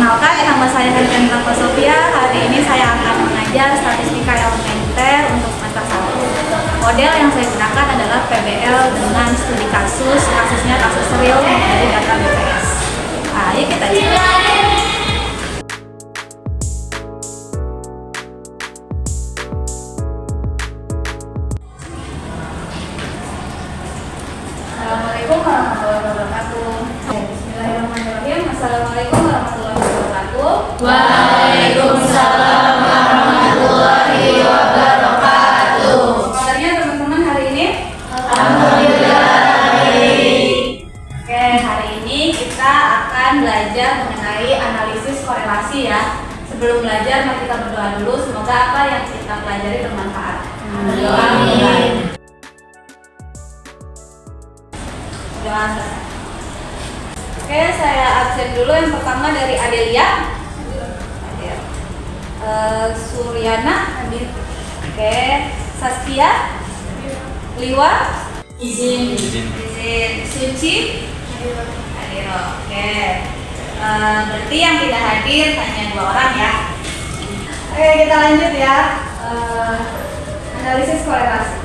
Perkenalkan, nama saya Hendra Sofia. Hari ini saya akan mengajar statistika elementer untuk mata 1. Model yang saya gunakan adalah PBL dengan studi kasus, kasusnya kasus real dari data BPS. Ayo kita cek. Assalamualaikum warahmatullahi wabarakatuh. Bismillahirrahmanirrahim. Assalamualaikum warahmatullahi wabarakatuh. Waalaikumsalam warahmatullahi wabarakatuh. Kabarnya teman-teman hari ini? Alhamdulillah baik. Oke, hari ini kita akan belajar mengenai analisis korelasi ya. Sebelum belajar, mari kita berdoa dulu. Semoga apa yang kita pelajari bermanfaat. Berdoa. Doa. Oke, saya absen dulu. Yang pertama dari Adelia, Suryana, Oke, Saskia, Liwa, Izin. Suci, hadir. Oke, berarti yang tidak hadir hanya 2 orang ya. Oke, kita lanjut ya. Analisis korelasi.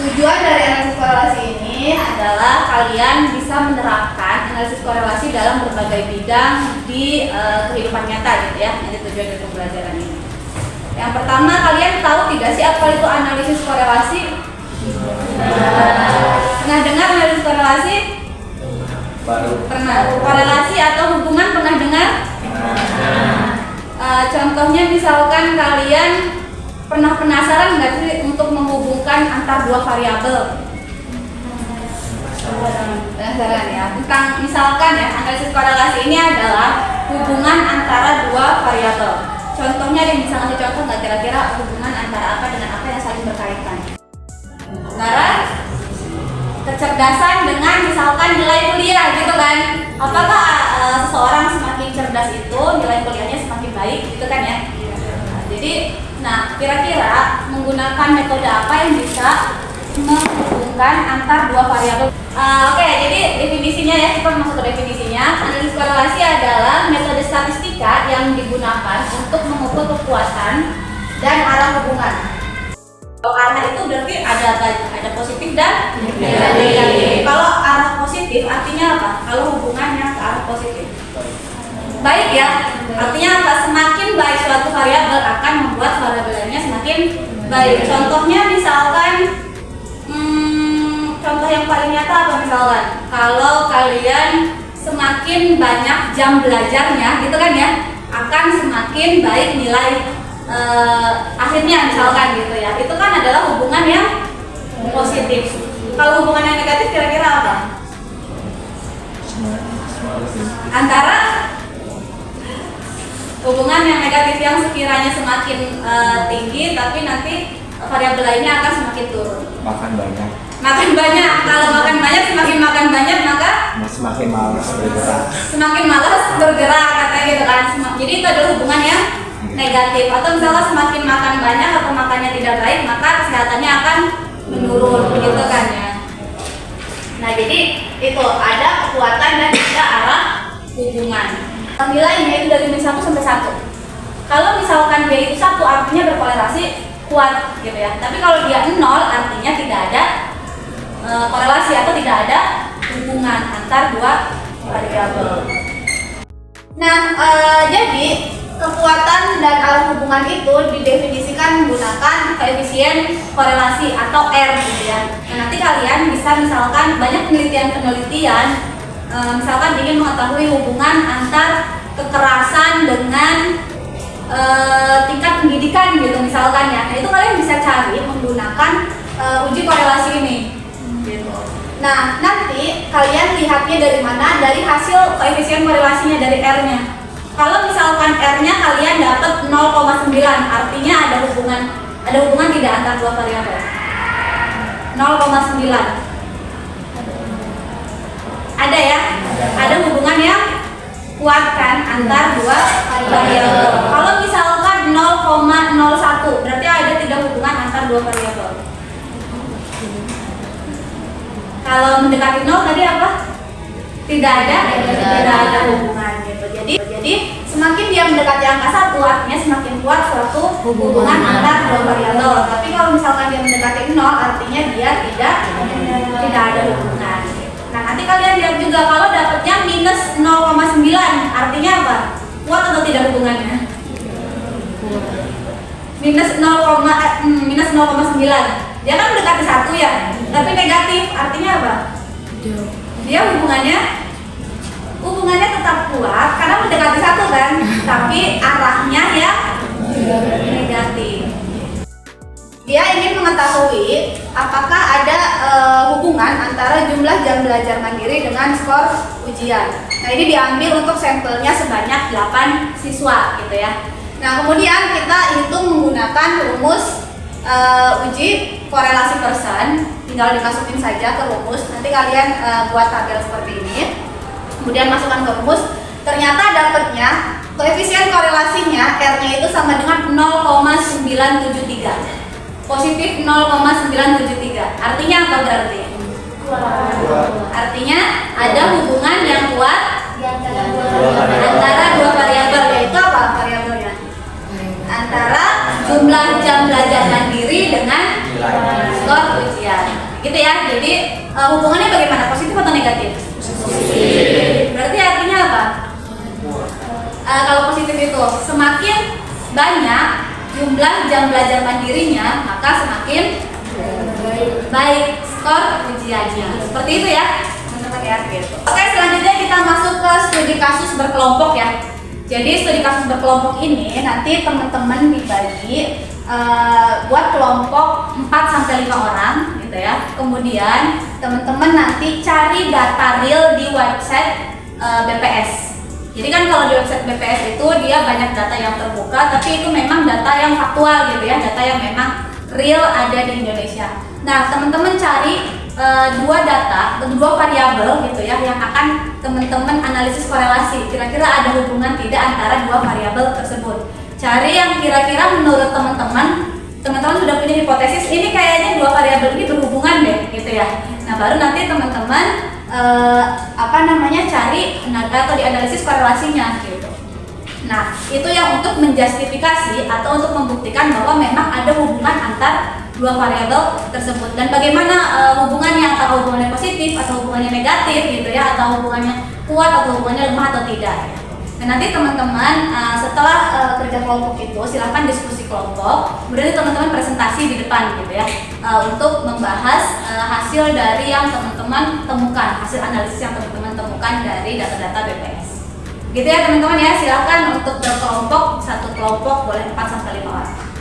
Tujuan dari analisis korelasi ini adalah kalian bisa menerapkan analisis korelasi dalam berbagai bidang di kehidupan nyata gitu ya. Nanti tujuan dari pembelajaran ini. Yang pertama, kalian tahu tidak sih apa itu analisis korelasi? Pernah dengar analisis korelasi? Baru. Pernah. Korelasi atau hubungan pernah dengar? Contohnya misalkan kalian pernah penasaran nggak sih untuk menghubungkan antar 2 variabel? Penasaran ya. Tentang misalkan ya, analisis korelasi ini adalah hubungan antara 2 variabel. Contohnya yang bisa ngasih contoh nggak kira-kira hubungan antara apa dengan apa yang saling berkaitan? Antara kecerdasan dengan misalkan nilai kuliah gitu kan? Apakah seseorang semakin cerdas itu nilai kuliahnya semakin baik gitu kan ya? Nah, kira-kira menggunakan metode apa yang bisa menghubungkan antar 2 variabel? Oke, jadi definisinya ya, kita masuk ke definisinya. Analisis korelasi adalah metode statistika yang digunakan untuk mengukur kekuatan dan arah hubungan. Kalau arah itu berarti ada positif dan negatif. Kalau arah positif artinya apa? Kalau hubungannya ke arah positif, baik ya. Artinya apa? Semakin baik suatu variabel akan membuat variabel lainnya semakin baik. Contohnya misalkan contoh yang paling nyata apa misalkan? Kalau kalian semakin banyak jam belajarnya gitu kan ya, akan semakin baik nilai akhirnya misalkan gitu ya. Itu kan adalah hubungan yang positif. Kalau hubungan yang negatif kira-kira apa? Antara hubungan yang negatif yang sekiranya semakin tinggi tapi nanti variabel lainnya akan semakin turun. Makan banyak. Makan banyak. Kalau makan banyak, semakin makan banyak maka Semakin malas bergerak. semakin malas bergerak katanya gitu kan. Jadi itu adalah hubungan yang negatif. Atau misalnya semakin makan banyak atau makannya tidak baik maka kesehatannya akan menurun gitu kan ya. Nah, jadi itu ada kekuatan dan ada arah hubungan. Nilainya itu dari min 1 sampai 1. Kalau misalkan dia itu 1 artinya berkorelasi kuat gitu ya. Tapi kalau dia 0 artinya tidak ada korelasi atau tidak ada hubungan antar 2 variabel. Nah, jadi kekuatan dan arah hubungan itu didefinisikan menggunakan koefisien korelasi atau R gitu ya. Nah, nanti kalian bisa misalkan banyak penelitian misalkan ingin mengetahui hubungan antar kekerasan dengan tingkat pendidikan gitu misalkan ya. Nah, itu kalian bisa cari menggunakan uji korelasi ini gitu. Nah, nanti kalian lihatnya dari mana? Dari hasil koefisien korelasinya dari R-nya. Kalau misalkan R-nya kalian dapat 0,9 artinya ada hubungan tidak antar 2 variabel. 0,9 ada ya? Ada hubungan yang kuat kan antar 2 variabel. Kalau misalkan 0,01 berarti ada tidak hubungan antar 2 variabel. Kalau mendekati 0 tadi apa? Tidak ada hubungan gitu. Jadi semakin dia mendekati angka 1 artinya semakin kuat suatu hubungan antar dua variabel. Tapi kalau misalkan dia mendekati 0 artinya dia tidak ada hubungan. Nah, nanti kalian lihat juga kalau dapatnya minus 0,9 artinya apa? Kuat atau tidak hubungannya? Minus 0,9. Dia kan mendekati 1 ya, tapi negatif artinya apa? Dia hubungannya tetap kuat karena mendekati 1 kan, tapi arahnya ya negatif. Dia ingin mengetahui apakah ada hubungan antara jumlah jam belajar mandiri dengan skor ujian. Nah, ini diambil untuk sampelnya sebanyak 8 siswa gitu ya. Nah, kemudian kita hitung menggunakan rumus uji korelasi persen. Tinggal dimasukin saja ke rumus. Nanti kalian buat tabel seperti ini. Kemudian masukkan ke rumus. Ternyata dapatnya koefisien korelasinya R-nya itu sama dengan 0,973. Positif 0,973. Artinya apa berarti? Artinya ada hubungan yang kuat antara dua variabel, yaitu apa variabelnya? Antara jumlah jam belajar mandiri dengan skor ujian. Gitu ya. Jadi hubungannya bagaimana? Positif atau negatif? Positif. Berarti artinya apa? Kalau positif itu semakin banyak jumlah jam belajar mandirinya, maka semakin baik skor ujiannya. Seperti itu ya, teman-teman ya. Gitu. Oke, selanjutnya kita masuk ke studi kasus berkelompok ya. Jadi studi kasus berkelompok ini nanti teman-teman dibagi buat kelompok 4-5 orang gitu ya. Kemudian teman-teman nanti cari data real di website BPS. Jadi kan kalau di website BPS itu dia banyak data yang terbuka, tapi itu memang data yang faktual gitu ya, data yang memang real ada di Indonesia. Nah, teman-teman cari dua variabel gitu ya yang akan teman-teman analisis korelasi. Kira-kira ada hubungan tidak antara dua variabel tersebut. Cari yang kira-kira menurut teman-teman sudah punya hipotesis ini kayaknya dua variabel ini berhubungan deh gitu ya. Nah, baru nanti teman-teman cari atau dianalisis korelasinya gitu. Nah, itu yang untuk menjustifikasi atau untuk membuktikan bahwa memang ada hubungan antar dua variabel tersebut. Dan bagaimana hubungannya, antara hubungannya positif atau hubungannya negatif gitu ya, atau hubungannya kuat atau hubungannya lemah atau tidak ya. Nah, nanti teman-teman setelah kerja kelompok itu silahkan diskusi kelompok, kemudian teman-teman presentasi di depan gitu ya, untuk membahas hasil dari yang teman-teman temukan, hasil analisis yang teman-teman temukan dari data-data BPS. Gitu ya teman-teman ya, silahkan untuk berkelompok, satu kelompok boleh 4-5 orang.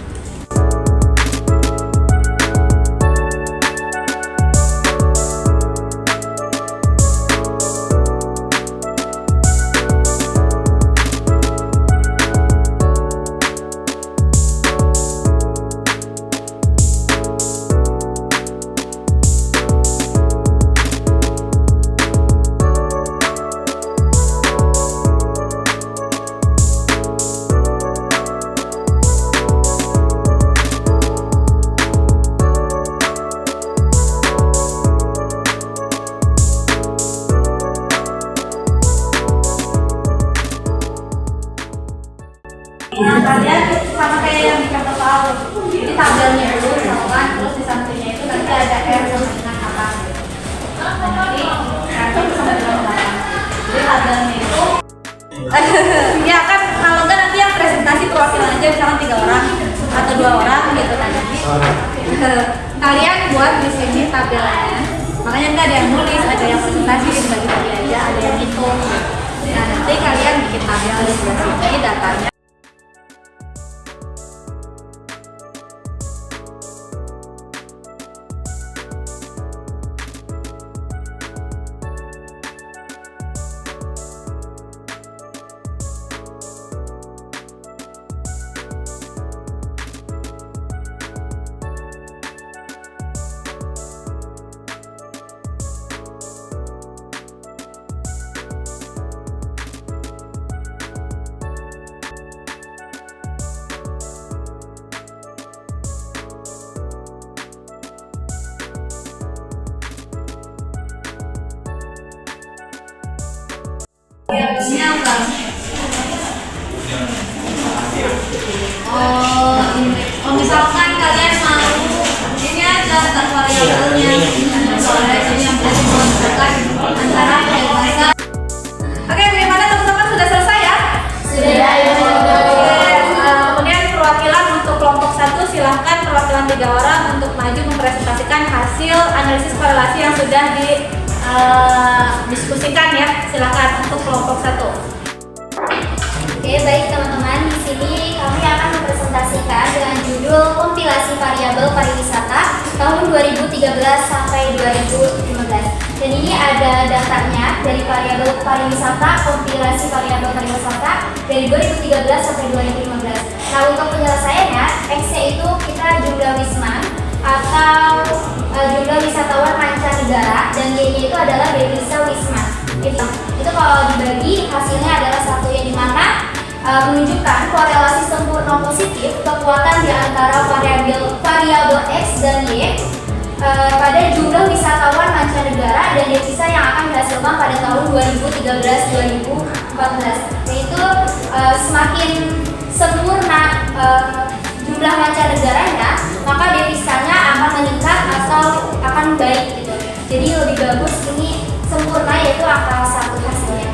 Nah, kalian sama kayak yang di contoh awal, ini tabelnya dulu misalkan, terus di sampingnya itu nanti ada R sama dengan apa gitu. Nanti sama dengan apa. Jadi tabelnya itu ya kan, kalau enggak nanti yang presentasi perwakilan aja misalkan 3 orang atau 2 orang gitu kan. Kalian buat di sini tabelnya. Makanya enggak ada yang nulis, ada yang presentasi dibagi-bagi aja, ada yang hitung. Nah, nanti kalian bikin tabel di sini datanya. misalkan kalian mau ini ada daftar variabelnya, soalnya ini yang berarti menentukan antara bahasa. Oke, bagaimana teman-teman, sudah selesai ya? Sudah. Kemudian perwakilan untuk kelompok 1 silahkan perwakilan 3 orang untuk maju mempresentasikan hasil analisis korelasi yang sudah didiskusikan ya. Silahkan untuk kelompok 1. Oke, baik teman-teman, di sini kami akan mempresentasikan dengan judul kompilasi variabel pariwisata tahun 2013 sampai 2015. Dan ini ada daftarnya dari variabel pariwisata, kompilasi variabel pariwisata dari 2013 sampai 2015. Nah, untuk penyelesaiannya, X-nya itu kita jumlah wisman atau jumlah wisatawan mancanegara, dan Y-nya itu adalah devisa wisman. Itu kalau dibagi hasilnya adalah satu, yang dimana menunjukkan korelasi sempurna positif kekuatan di antara variabel X dan Y pada jumlah wisatawan mancanegara dan devisa yang akan dihasilkan pada tahun 2013-2014. Yaitu semakin sempurna jumlah mancanegaranya, maka devisanya akan meningkat atau akan baik gitu. Jadi lebih bagus ini sempurna, yaitu angka 1 hasilnya.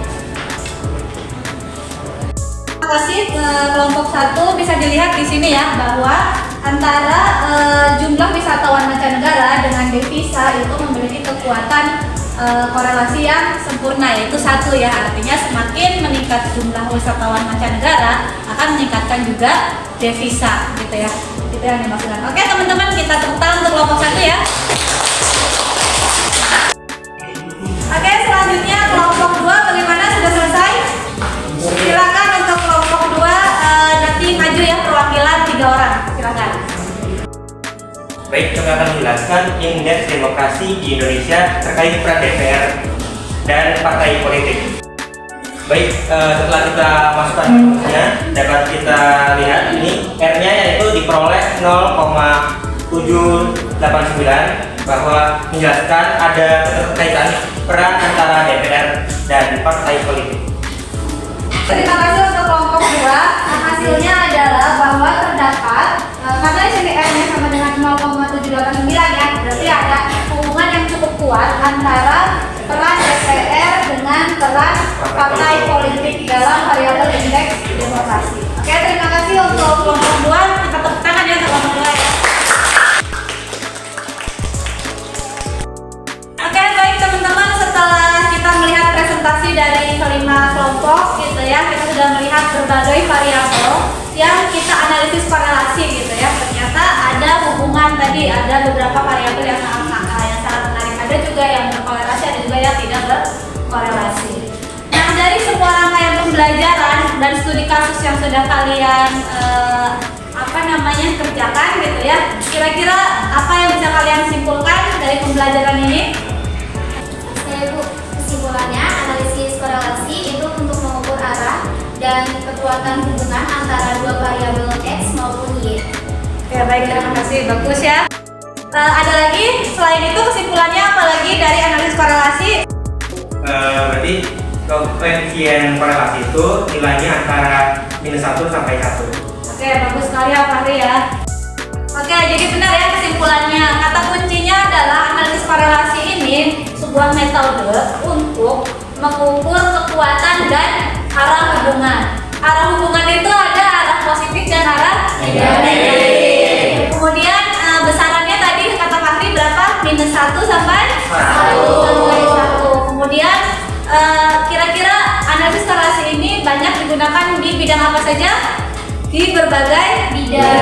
Terima kasih. Kelompok 1 bisa dilihat di sini ya, bahwa antara jumlah wisatawan mancanegara dengan devisa itu memiliki kekuatan korelasi yang sempurna, yaitu 1 ya. Artinya semakin meningkat jumlah wisatawan mancanegara akan meningkatkan juga devisa gitu ya. Itu yang dimaksudkan. Oke teman-teman, kita tepuk tangan untuk kelompok 1 ya. Oke, selanjutnya kelompok 2 bagaimana, sudah selesai? Silakan untuk kelompok 2 nanti maju ya, perwakilan 3 orang. Silakan. Baik, kami akan menjelaskan indeks demokrasi di Indonesia terkait peran DPR dan partai politik. Baik, setelah kita masukkan inputnya, dapat kita lihat ini R-nya yaitu diperoleh 0,789, bahwa menjelaskan ada keterkaitan peran antara DPR dan partai politik. Terima kasih untuk kelompok 2. Hasilnya adalah bahwa terdapat karena di sini R-nya sama dengan 0,789 ya, berarti ada hubungan yang cukup kuat antara peran DPR dengan peran partai politik dalam variabel indeks demokrasi. Oke, terima kasih untuk kelompok 2. Kita tepuk tangan ya untuk kelompok 2 ya. Oke, baik teman-teman, setelah kita melihat presentasi dari kelima kelompok gitu ya, kita sudah melihat berbagai variabel yang kita analisis korelasi gitu ya. Ternyata ada hubungan tadi, ada beberapa variabel yang sangat menarik. Ada juga yang berkorelasi, ada juga yang tidak berkorelasi. Nah, dari semua rangkaian pembelajaran dan studi kasus yang sudah kalian kerjakan gitu ya, kira-kira apa yang bisa kalian simpulkan dari pembelajaran ini? Bu, kesimpulannya analisis korelasi itu untuk mengukur arah dan kekuatan hubungan antara dua variabel X maupun Y. Ya baik, terima kasih, bagus ya. Ada lagi selain itu kesimpulannya apa lagi dari analisis korelasi? Berarti koefisien korelasi itu nilainya antara -1 sampai 1. Oke, bagus sekali ya Fahri ya. Oke, jadi benar ya kesimpulannya. Kata kuncinya adalah analisis korelasi ini sebuah metode untuk mengukur kekuatan dan arah hubungan. Arah hubungan itu ada arah positif dan arah negatif. Kemudian besarannya tadi kata Fahri berapa? -1 sampai 1. Kemudian kira-kira analisis korelasi ini banyak digunakan di bidang apa saja? Di berbagai bidang.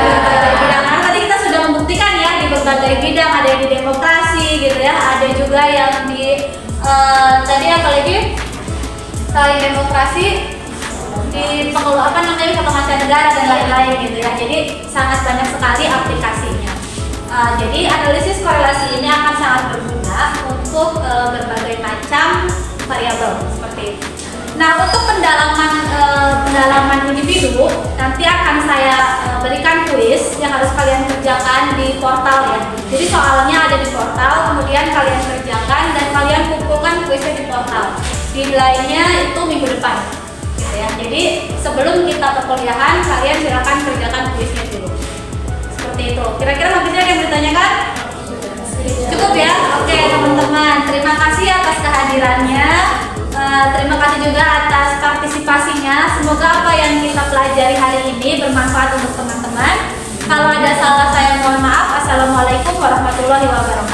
Nah, tadi kita sudah membuktikan ya di berbagai bidang, ada yang di demokrasi gitu ya, ada juga yang di tadi apa lagi? Selain demokrasi di pengelolaan mancanegara dan lain-lain gitu ya. Jadi sangat banyak sekali aplikasinya. Jadi analisis korelasi ini akan sangat berguna untuk berbagai macam variabel seperti itu. Nah, untuk pendalaman individu nanti akan saya berikan kuis yang harus kalian kerjakan di portal ya. Jadi soalnya ada di portal, kemudian kalian kerjakan dan kalian kumpulkan kuisnya di portal. Nilainya itu minggu depan. gitu ya. Jadi sebelum kita perkuliahan, kalian silakan kerjakan kuisnya dulu. Seperti itu. Kira-kira habisnya ada yang ditanyakan? Cukup ya? Oke teman-teman, terima kasih atas kehadirannya. Terima kasih juga atas partisipasinya. Semoga apa yang kita pelajari hari ini bermanfaat untuk teman-teman. Kalau ada salah saya mohon maaf. Assalamualaikum warahmatullahi wabarakatuh.